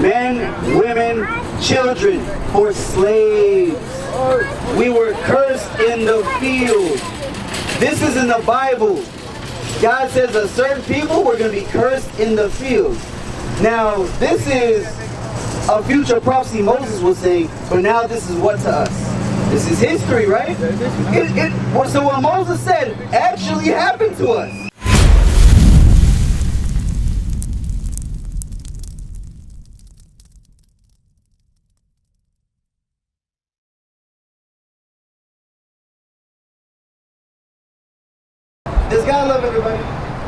Men, women, children, for slaves. We were cursed in the field. This is in the Bible. God says that certain people were going to be cursed in the field. Now, this is a future prophecy Moses was saying, but now this is what to us? This is history, right? So what Moses said actually happened to us. Does God love everybody?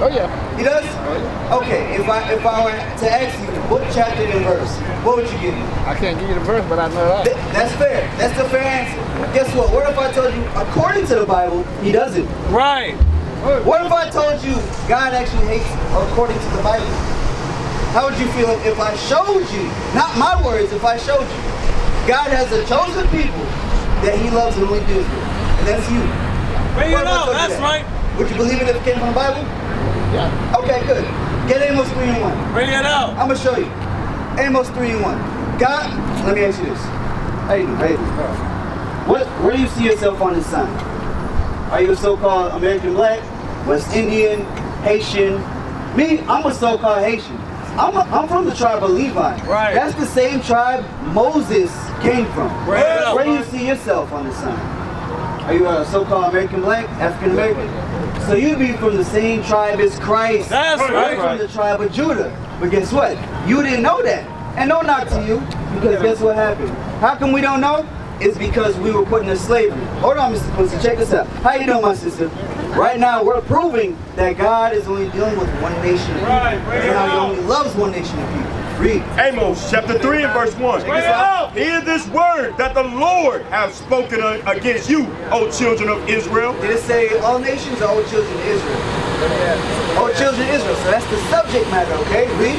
Oh yeah. He does? Oh, yeah. Okay, if I were to ask you what chapter and verse, what would you give me? I can't give you the verse, but I know that. That's fair. That's the fair answer. Guess what? What if I told you, according to the Bible, he doesn't? Right. What if I told you God actually hates according to the Bible? How would you feel if I showed you, not my words, if I showed you, God has a chosen people that he loves and only deals with, and that's you. Bring it out, that's right. Would you believe it if it came from the Bible? Yeah. Okay, good. Get Amos 3 and 1. Bring it out. I'm going to show you. Amos 3 and 1. God, let me ask you this. How you doing? How you doing? Where do you see yourself on this sign? Are you a so-called American black, West Indian, Haitian? Me, I'm a so-called Haitian. I'm from the tribe of Levi. Right. That's the same tribe Moses came from. Right. Where do you see yourself on this sign? Are you a so-called American black, African American? So you'd be from the same tribe as Christ. That's right. From the tribe of Judah. But guess what? You didn't know that. And no knock to you, because guess what happened? How come we don't know? It's because we were put into slavery. Hold on, Mr. Quincy, check this out. How you doing, my sister? Right now, we're proving that God is only dealing with one nation of people. And how he only loves one nation of people. Read. Amos chapter 3 and verse 1. Hear this word that the Lord has spoken against you, O children of Israel. Did it say all nations or all children of Israel? All children of Israel. So that's the subject matter, okay? Read.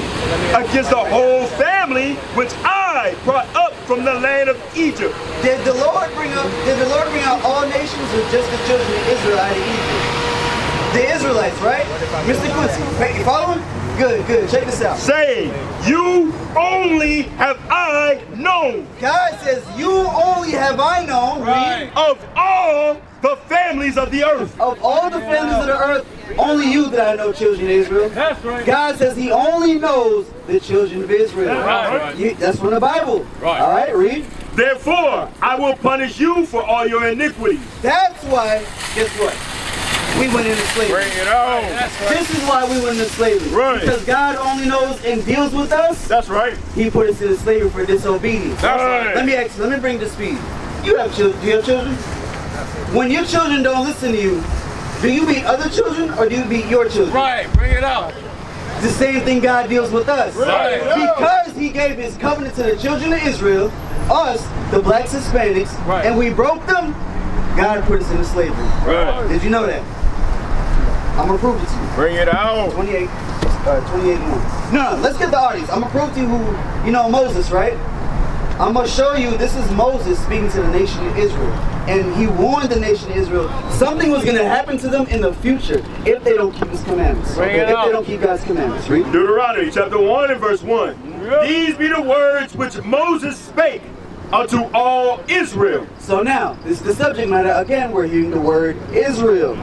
Against the whole family which I brought up from the land of Egypt. Did the Lord bring out all nations or just the children of Israel out of Egypt? The Israelites, right? Mr. Quincy, you following? Good, good. Check this out. Saying, you only have I known. God says, you only have I known, Right. Of all the families of the earth. of all the families of the earth, only you that I know, children of Israel. That's right. God says he only knows the children of Israel. Right. That's from the Bible. Right. All right, read. Therefore, I will punish you for all your iniquities. That's why, guess what? We went into slavery. Bring it on. That's right. This is why we went into slavery. Right. Because God only knows and deals with us. That's right. He put us into slavery for disobedience. That's right. Let me ask you, let me bring to speed. You have children. Do you have children? When your children don't listen to you, do you beat other children or do you beat your children? Right. Bring it out. The same thing God deals with us. Right. Because he gave his covenant to the children of Israel, us, the blacks, Hispanics, Right. and we broke them, God put us into slavery. Right. Did you know that? I'm going to prove it to you. Bring it out. 28 and 1. No, let's get the audience. I'm going to prove to you who, you know Moses, right? I'm going to show you this is Moses speaking to the nation of Israel. And he warned the nation of Israel something was going to happen to them in the future if they don't keep his commandments. Bring it if out. they don't keep God's commandments. Read. Deuteronomy chapter 1 and verse 1. Yep. These be the words which Moses spake unto all Israel. So now, this is the subject matter. Again, we're hearing the word Israel.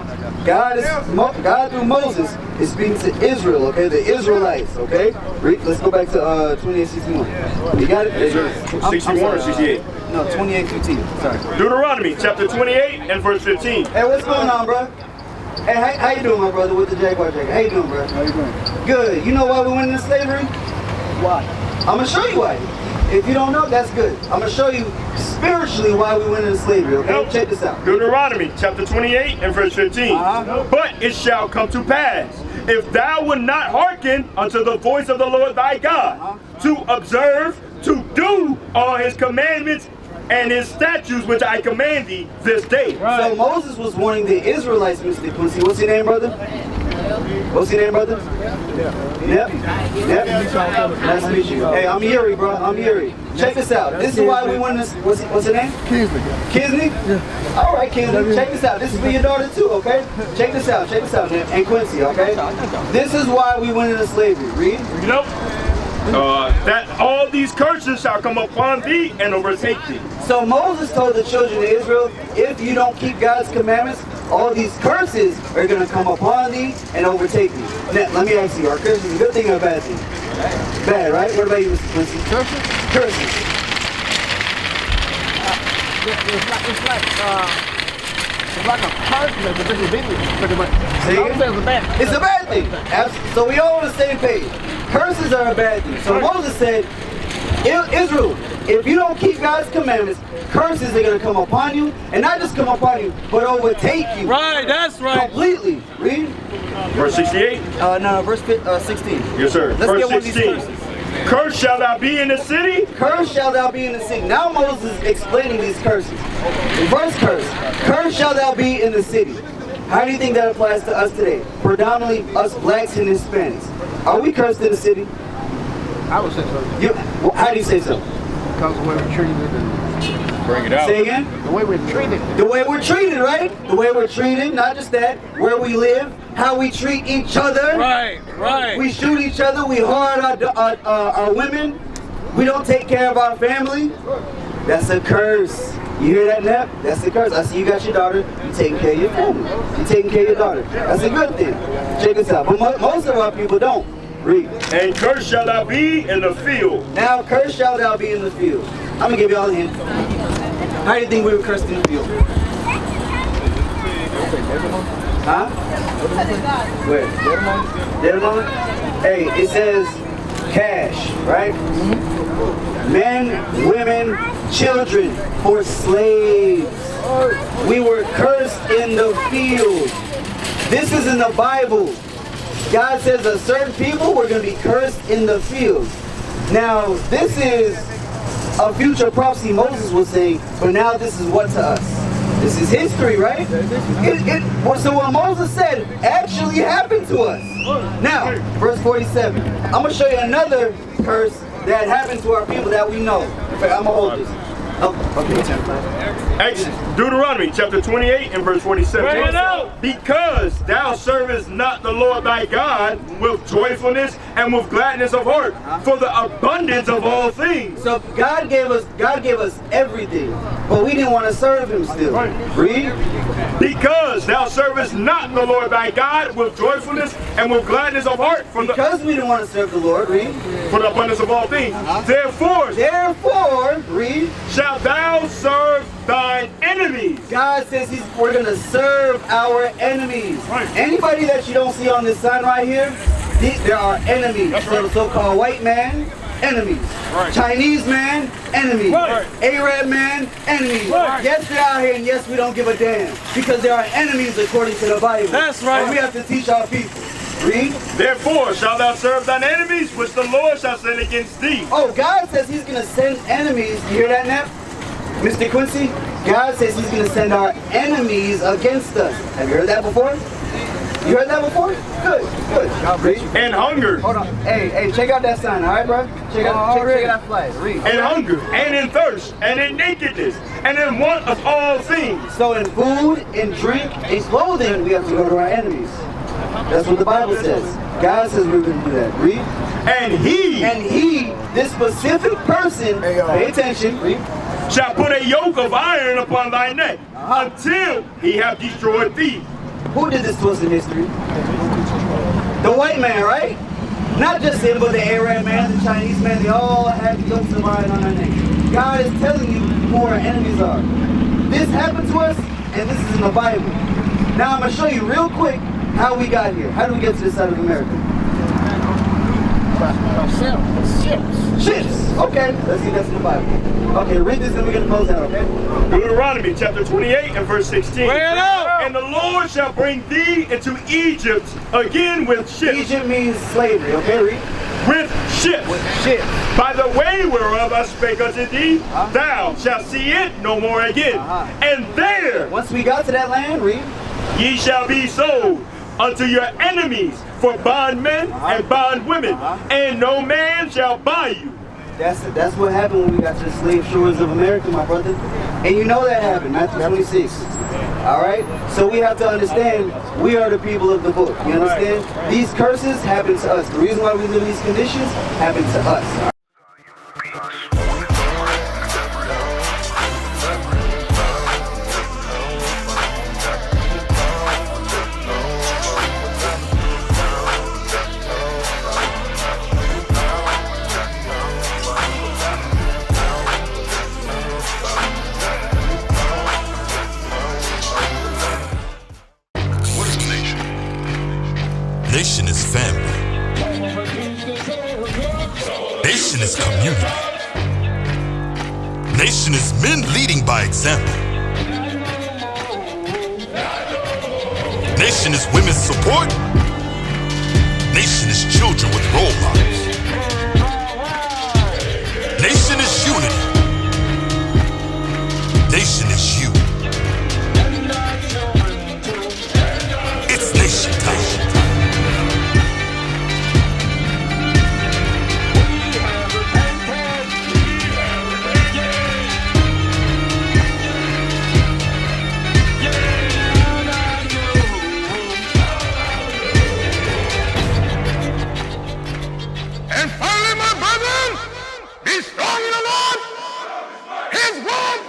God through Moses is speaking to Israel, okay? The Israelites, okay? Read, let's go back to 28:61. You got it? 61 or 68? No, 28:15. Sorry. Deuteronomy chapter 28 and verse 15. Hey, what's going on, bro? Hey, how you doing, my brother, with the Jaguar jacket? How you doing, bro? How you doing? Good. You know why we went into slavery? Why? I'm going to show you why. If you don't know, that's good. I'm going to show you spiritually why we went into slavery, okay? Nope. Check this out. Deuteronomy chapter 28 and verse 15. But it shall come to pass, if thou wilt not hearken unto the voice of the Lord thy God, to observe, to do all his commandments and his statutes which I command thee this day. So Moses was warning the Israelites, Mr. Quincy. What's your name, brother? What's your name, brother? Yep. Nice to meet you. Hey, I'm Yuri, bro. I'm Yuri. Check this out. This is why we went this. What's your name? Kinsley. Kinsley? Yeah. All right, Kinsley. Check this out. This is for your daughter too, okay? Check this out. Check this out, man. And Quincy, okay? This is why we went into slavery. Read. That all the these curses shall come upon thee and overtake thee. So Moses told the children of Israel, if you don't keep God's commandments, all these curses are going to come upon thee and overtake thee. Now, let me ask you, are curses a good thing or a bad thing? Bad, right? What about you, Mr. Quincy? Curses? Curses. It's like a person that's a disobedience, pretty much. See? I would say it's a bad thing. It's a bad thing. So we all on the same page. Curses are a bad thing. So Moses said, Israel, if you don't keep God's commandments, curses are going to come upon you, and not just come upon you, but overtake you. Right, that's right. Completely. Read. Verse 68? No, verse 16. Yes, sir. Let's Verse get one of these 16. curses. Cursed shall thou be in the city. Cursed shall thou be in the city. Now Moses is explaining these curses. First curse, cursed shall thou be in the city. How do you think that applies to us today? Predominantly us blacks and Hispanics. Are we cursed in the city? I would say so. How do you say so? Because of the way we're treated and Bring it out. Say again? the way we're treated. The way we're treated, right? The way we're treated, not just that. Where we live, how we treat each other. Right, right. We shoot each other, we hard our women. We don't take care of our family. That's a curse. You hear that, Nep? That's a curse. I see you got your daughter. You taking care of your family. You taking care of your daughter. That's a good thing. Check this out. But most of our people don't. Read. And cursed shall thou be in the field. Now, cursed shall thou be in the field. I'm going to give y'all a hint. How do you think we were cursed in the field? Huh? Where? Dedemon? Hey, it says cash, right? Men, women, children, for slaves. We were cursed in the field. This is in the Bible. God says a certain people were going to be cursed in the field. Now, this is a future prophecy Moses was saying, but now this is what to us? This is history, right? So what Moses said actually happened to us. Now, verse 47. I'm going to show you another curse that happened to our people that we know. I'm going to hold this. Deuteronomy chapter 28 and verse 47. Bring it out. Because thou servest not the Lord thy God with joyfulness and with gladness of heart for the abundance of all things. So God gave us everything, but we didn't want to serve him still. Read. Because thou servest not the Lord thy God with joyfulness and with gladness of heart Because we didn't want to serve the Lord. Read. for the abundance of all things. Therefore Read. shalt thou serve thine enemies. God says we're going to serve our enemies. Right. Anybody that you don't see on this sign right here, there are enemies. That's So right. the so-called white man, enemies. Right. Chinese man, enemies. Right. Arab man, enemies. Right. Yes, they're out here, and yes, we don't give a damn. Because there are enemies according to the Bible. That's right. And we have to teach our people. Read. Therefore shalt thou serve thine enemies, which the Lord shall send against thee. Oh, God says he's going to send enemies. You hear that, Nep? Mr. Quincy? God says he's going to send our enemies against us. Have you heard that before? You heard that before? Good. Read. And hunger, Hold on. Hey, check out that sign, all right, bro? Check out that flag. Read. and hunger, and in thirst, and in nakedness, and in want of all things. So in food, in drink, in clothing, we have to go to our enemies. That's what the Bible says. God says we're going to do that. Read. And he This specific person, pay attention, read, shall put a yoke of iron upon thy neck until he have destroyed thee. who did this to us in history? The white man, right? Not just him, but the Arab man, the Chinese man, they all have yokes of iron on their neck. God is telling you who our enemies are. This happened to us, and this is in the Bible. Now I'm going to show you real quick how we got here. How do we get to this side of America? Ships. Okay, let's see that's in the Bible. Okay, read this and we're going to close out, okay? Deuteronomy chapter 28 and verse 16. Bring it out. And the Lord shall bring thee into Egypt again with ships. Egypt means slavery, okay? Read. With ships. Ships. By the way whereof I spake unto thee, thou shalt see it no more again. And there Once we got to that land, read. ye shall be sold unto your enemies for bondmen and bondwomen, and no man shall buy you. That's what happened when we got to the slave shores of America, my brother. And you know that happened, Matthew 26. All right? So we have to understand we are the people of the book. You understand? These curses happen to us. The reason why we live in these conditions happen to us. Nation is community. Nation is men leading by example. Nation is women's support. Nation is children with role models. Nation is unity. Nation is you. It's nation time. And finally, my brethren, be strong in the Lord. His word